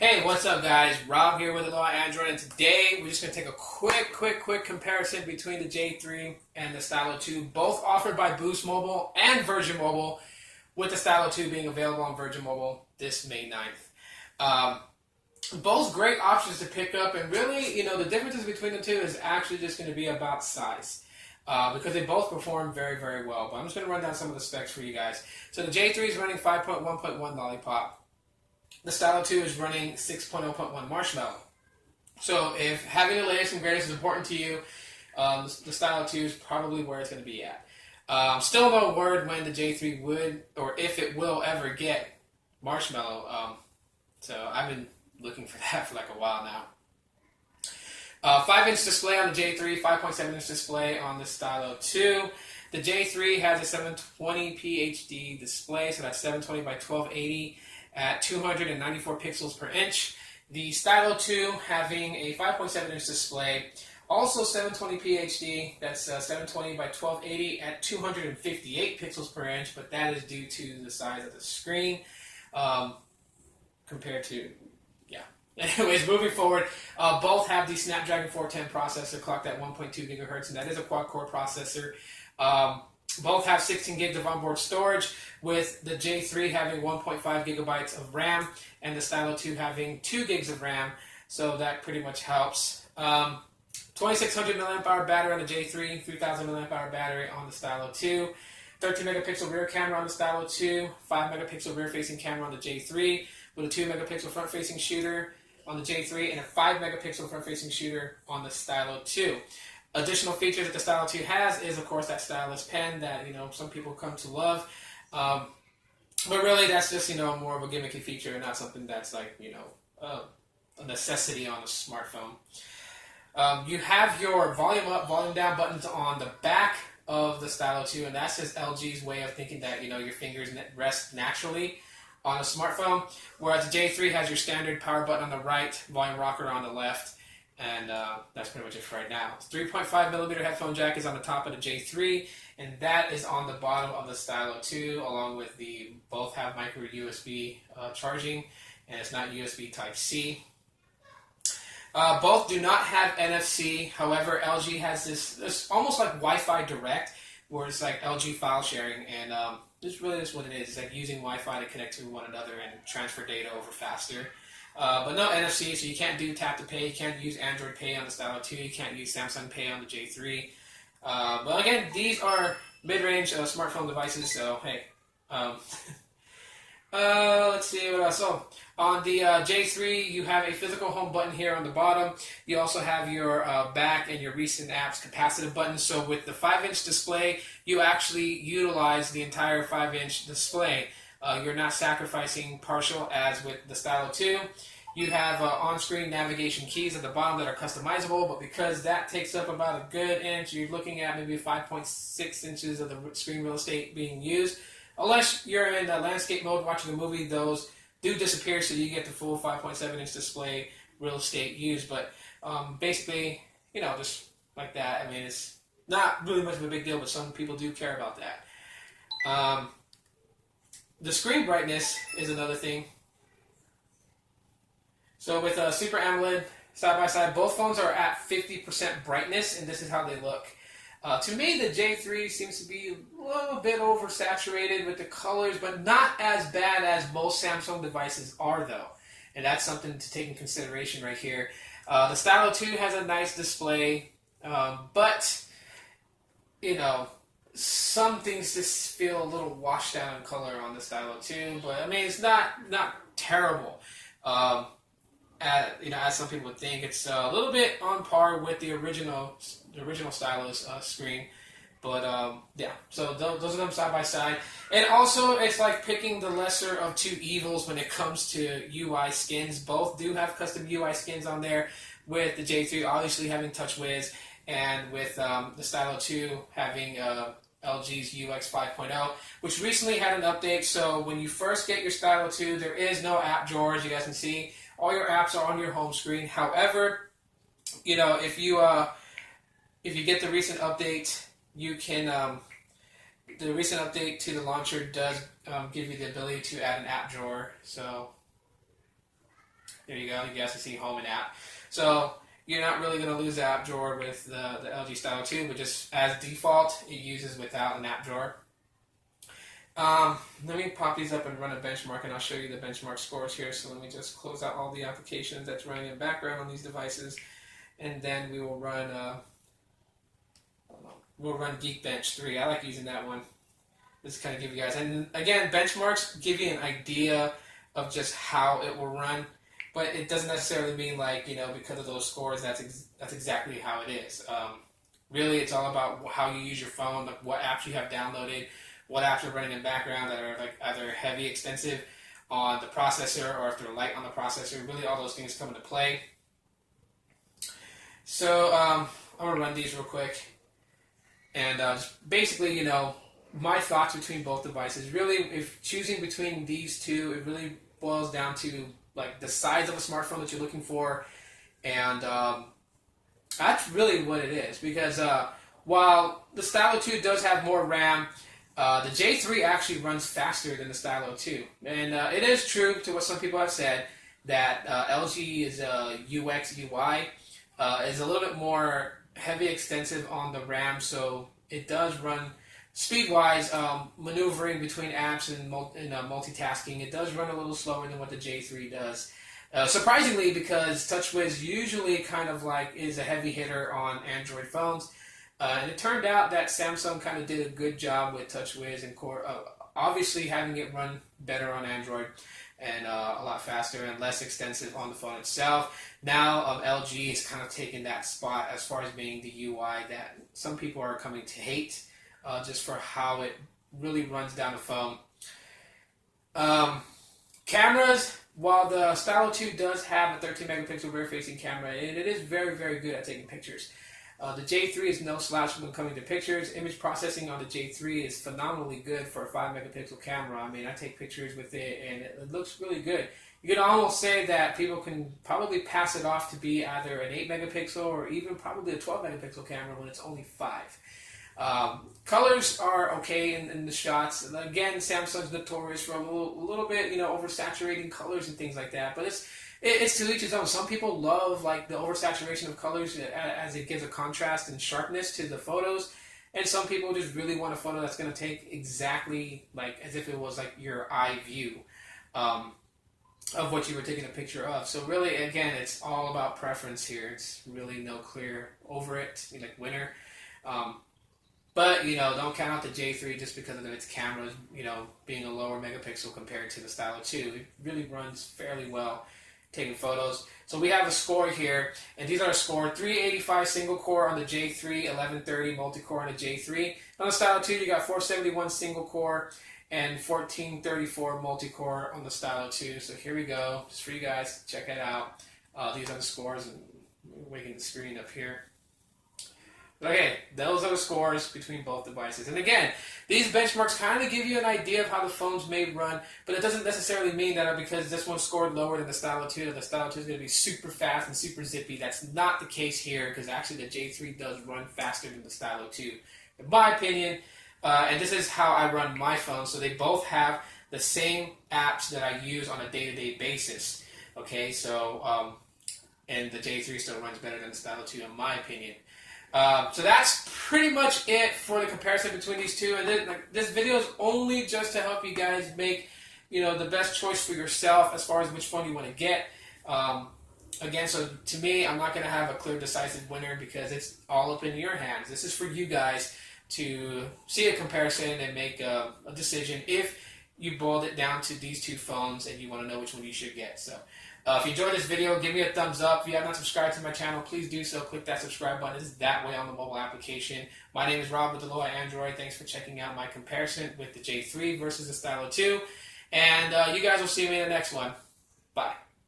Hey, what's up, guys? Rob here with Aloha Android, and today we're just going to take a quick comparison between the J3 and the Stylo 2, both offered by Boost Mobile and Virgin Mobile, with the Stylo 2 being available on Virgin Mobile this May 9th. Both great options to pick up, and really, the differences between the two is actually just going to be about size. Because they both perform very well. But I'm just going to run down some of the specs for you guys. So the J3 is running 5.1.1 Lollipop. The Stylo 2 is running 6.0.1 Marshmallow. So if having the latest and greatest is important to you, the Stylo 2 is probably where it's going to be at. Still no word when the J3 would, or if it will ever get Marshmallow. So I've been looking for that for like a while now. 5-inch display on the J3, 5.7-inch display on the Stylo 2. The J3 has a 720p HD display, so that's 720 by 1280 at 294 pixels per inch. The Stylo 2 having a 5.7-inch display, also 720p HD, that's 720 by 1280 at 258 pixels per inch, but that is due to the size of the screen compared to, yeah. Anyways, moving forward, both have the Snapdragon 410 processor clocked at 1.2 gigahertz, and that is a quad-core processor. Both have 16 gigs of onboard storage, with the J3 having 1.5 gigabytes of RAM and the Stylo 2 having 2 gigs of RAM, so that pretty much helps. 2600 mAh battery on the J3, 3000 mAh battery on the Stylo 2, 13 megapixel rear camera on the Stylo 2, 5 megapixel rear facing camera on the J3, with a 2 megapixel front facing shooter on the J3 and a 5 megapixel front facing shooter on the Stylo 2. Additional features that the Stylo 2 has is, of course, that stylus pen that, some people come to love. But really, that's just, more of a gimmicky feature and not something that's like, a necessity on a smartphone. You have your volume up, volume down buttons on the back of the Stylo 2, and that's just LG's way of thinking that, your fingers rest naturally on a smartphone, whereas the J3 has your standard power button on the right, volume rocker on the left, and that's pretty much it for right now. 3.5 millimeter headphone jack is on the top of the J3, and that is on the bottom of the Stylo 2, along with both have micro USB charging, and it's not USB Type-C. Both do not have NFC. However, LG has this almost like Wi-Fi Direct, where it's like LG file sharing, and this really is what it is. It's like using Wi-Fi to connect to one another and transfer data over faster. But no NFC, so you can't do tap to pay. You can't use Android Pay on the Stylo 2. You can't use Samsung Pay on the J3. But again, these are mid-range smartphone devices, so hey. Let's see what else. So, on the J3, you have a physical home button here on the bottom. You also have your back and your recent apps capacitive button. So with the 5-inch display, you actually utilize the entire 5-inch display. You're not sacrificing partial as with the Stylo 2. You have on-screen navigation keys at the bottom that are customizable, but because that takes up about a good inch, you're looking at maybe 5.6 inches of the screen real estate being used. Unless you're in landscape mode watching a movie, those do disappear, so you get the full 5.7-inch display real estate used. But basically, just like that. I mean, it's not really much of a big deal, but some people do care about that. The screen brightness is another thing. So with Super AMOLED side by side, both phones are at 50% brightness, and this is how they look. To me, the J3 seems to be a little bit oversaturated with the colors, but not as bad as most Samsung devices are, though. And that's something to take in consideration right here. The Stylo 2 has a nice display, but, some things just feel a little washed out in color on the Stylo 2. But, I mean, it's not terrible. As some people would think, it's a little bit on par with the original Stylus screen, but yeah. So those are them side by side, and also it's like picking the lesser of two evils when it comes to UI skins. Both do have custom UI skins on there, with the J3 obviously having TouchWiz, and with the Stylo 2 having LG's UX 5.0, which recently had an update. So when you first get your Stylo 2, there is no app drawer, as you guys can see. All your apps are on your home screen. However, if you get the recent update, you can. The recent update to the launcher does give you the ability to add an app drawer. So There you go. You guys can see home and app. So you're not really going to lose the app drawer with the LG Stylo 2, but just as default, it uses without an app drawer. Let me pop these up and run a benchmark, and I'll show you the benchmark scores here. So let me just close out all the applications that's running in the background on these devices, and then we will run Geekbench 3. I like using that one. Just kind of give you guys, and again, benchmarks give you an idea of just how it will run, but it doesn't necessarily mean like, you know, because of those scores that's exactly how it is. Really, it's all about how you use your phone, like what apps you have downloaded, what apps are running in background that are like either heavy, extensive on the processor, or if they're light on the processor. Really, all those things come into play. So I'm gonna run these real quick, and just basically, you know, my thoughts between both devices. Really, if choosing between these two, it really boils down to like the size of a smartphone that you're looking for, and that's really what it is. Because while the Stylo 2 does have more RAM, the J3 actually runs faster than the Stylo 2. And it is true to what some people have said that LG is UX UI is a little bit more heavy extensive on the RAM, so it does run speed-wise, maneuvering between apps and multitasking. It does run a little slower than what the J3 does. Surprisingly, because TouchWiz usually kind of like is a heavy hitter on Android phones. And it turned out that Samsung kind of did a good job with TouchWiz and obviously having it run better on Android and a lot faster and less extensive on the phone itself. Now LG is kind of taking that spot as far as being the UI that some people are coming to hate just for how it really runs down the phone. Cameras, while the Stylo 2 does have a 13 megapixel rear-facing camera, and it is very, very good at taking pictures. The J3 is no slouch when coming to pictures. Image processing on the J3 is phenomenally good for a 5 megapixel camera. I mean, I take pictures with it and it looks really good. You can almost say that people can probably pass it off to be either an 8 megapixel or even probably a 12 megapixel camera when it's only 5. Colors are okay in the shots. Again, Samsung's notorious for a little bit, you know, oversaturating colors and things like that. But it's to each his own. Some people love like the oversaturation of colors as it gives a contrast and sharpness to the photos, and some people just really want a photo that's going to take exactly like as if it was like your eye view of what you were taking a picture of. So really, again, it's all about preference here. It's really no clear over it, like winner. But, you know, don't count out the J3 just because of its cameras, you know, being a lower megapixel compared to the Stylo 2. It really runs fairly well taking photos. So we have a score here, and these are scored 385 single core on the J3, 1130 multi-core on the J3. On the Stylo 2, you got 471 single core and 1434 multi-core on the Stylo 2. So here we go, just for you guys, check it out. These are the scores, and waking the screen up here. Okay, those are the scores between both devices. And again, these benchmarks kind of give you an idea of how the phones may run, but it doesn't necessarily mean that because this one scored lower than the Stylo 2, the Stylo 2 is going to be super fast and super zippy. That's not the case here, because actually the J3 does run faster than the Stylo 2, in my opinion. And this is how I run my phone, so they both have the same apps that I use on a day-to-day basis. Okay, so, and the J3 still runs better than the Stylo 2, in my opinion. So that's pretty much it for the comparison between these two. And this video is only just to help you guys make, you know, the best choice for yourself as far as which phone you want to get. Again, so to me, I'm not going to have a clear, decisive winner because it's all up in your hands. This is for you guys to see a comparison and make a decision if you boiled it down to these two phones and you want to know which one you should get. So if you enjoyed this video, give me a thumbs up. If you have not subscribed to my channel, please do so. Click that subscribe button. It's that way on the mobile application. My name is Rob with Stylo Android. Thanks for checking out my comparison with the J3 versus the Stylo 2. And you guys will see me in the next one. Bye.